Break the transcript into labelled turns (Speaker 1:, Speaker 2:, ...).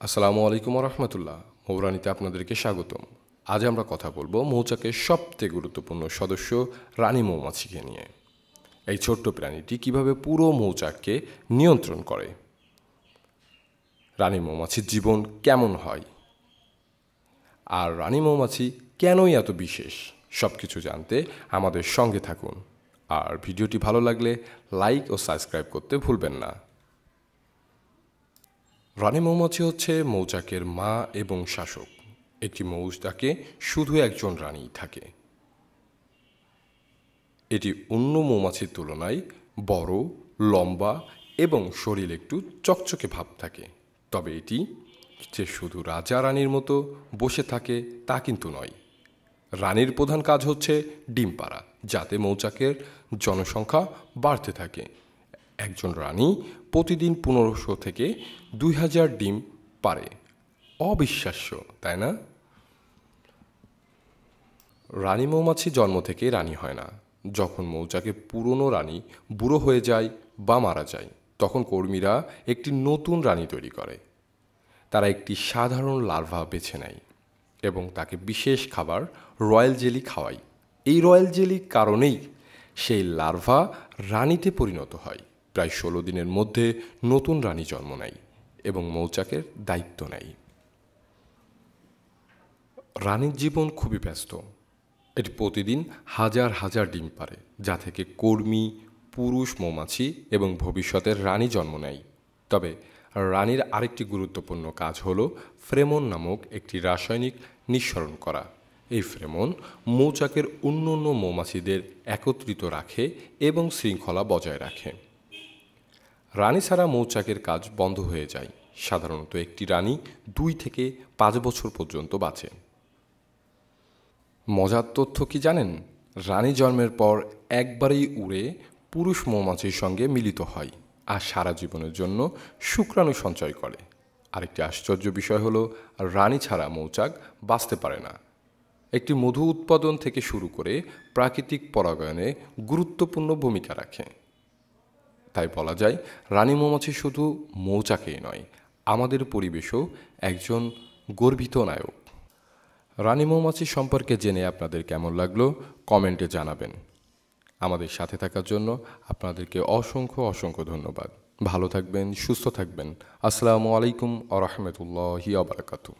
Speaker 1: আসসালামু আলাইকুম রহমতুল্লাহ। মৌরানিতে আপনাদেরকে স্বাগতম। আজ আমরা কথা বলবো মৌচাকের সবচেয়ে গুরুত্বপূর্ণ সদস্য রানী মৌমাছিকে নিয়ে। এই ছোট্ট প্রাণীটি কিভাবে পুরো মৌচাককে নিয়ন্ত্রণ করে, রানী মৌমাছির জীবন কেমন হয়, আর রানী মৌমাছি কেনই এত বিশেষ, সব কিছু জানতে আমাদের সঙ্গে থাকুন। আর ভিডিওটি ভালো লাগলে লাইক ও সাবস্ক্রাইব করতে ভুলবেন না। রানী মৌমাছি হচ্ছে মৌচাকের মা এবং শাসক। একটি মৌচাকে শুধু একজন রানী থাকে। এটি অন্য মৌমাছির তুলনায় বড়, লম্বা এবং শরীর একটু চকচকে ভাব থাকে। তবে এটি যে শুধু রাজা রানীর মতো বসে থাকে তা কিন্তু নয়। রানীর প্রধান কাজ হচ্ছে ডিম পাড়া, যাতে মৌচাকের জনসংখ্যা বাড়তে থাকে। একজন রানী প্রতিদিন 1500 থেকে 2000 ডিম পারে। অবিশ্বাস্য, তাই না? রানী মৌমাছি জন্ম থেকে রানী হয় না। যখন মৌচাকে পুরনো রানী বুড়ো হয়ে যায় বা মারা যায়, তখন কর্মীরা একটি নতুন রানী তৈরি করে। তারা একটি সাধারণ লার্ভা বেছে নেয় এবং তাকে বিশেষ খাবার রয়্যাল জেলি খাওয়ায়। এই রয়্যাল জেলির কারণেই সেই লার্ভা রানীতে পরিণত হয়। প্রায় 16 দিনের মধ্যে নতুন রানী জন্ম নেয় এবং মৌচাকের দায়িত্ব নেয়। রানীর জীবন খুবই ব্যস্ত। এটি প্রতিদিন হাজার হাজার ডিম পারে, যা থেকে কর্মী, পুরুষ মৌমাছি এবং ভবিষ্যতের রানী জন্ম নেয়। তবে রানীর আরেকটি গুরুত্বপূর্ণ কাজ হল ফেরোমন নামক একটি রাসায়নিক নিঃসরণ করা। এই ফেরোমন মৌচাকের অন্য মৌমাছিদের একত্রিত রাখে এবং শৃঙ্খলা বজায় রাখে। রানী ছাড়া মৌচাকের কাজ বন্ধ হয়ে যায়। সাধারণত একটি রানী 2 থেকে 5 বছর পর্যন্ত বাঁচে। মজার তথ্য কি জানেন? রানী জন্মের পর একবারেই উড়ে পুরুষ মৌমাছির সঙ্গে মিলিত হয় আর সারা জীবনের জন্য শুক্রাণু সঞ্চয় করে। আরেকটি আশ্চর্য বিষয় হলো, রানী ছাড়া মৌচাক বাঁচতে পারে না। একটি মধু উৎপাদন থেকে শুরু করে প্রাকৃতিক পরাগায়নে গুরুত্বপূর্ণ ভূমিকা রাখে। তাই বলা যায়, রানী মৌমাছি শুধু মৌচাকেই নয়, আমাদের পরিবেশও একজন গর্বিত নায়ক। রানী মৌমাছি সম্পর্কে জেনে আপনাদের কেমন লাগলো কমেন্টে জানাবেন। আমাদের সাথে থাকার জন্য আপনাদেরকে অসংখ্য ধন্যবাদ। ভালো থাকবেন, সুস্থ থাকবেন। আসসালামু আলাইকুম ওয়া রাহমাতুল্লাহি ওয়া বারাকাতুহু।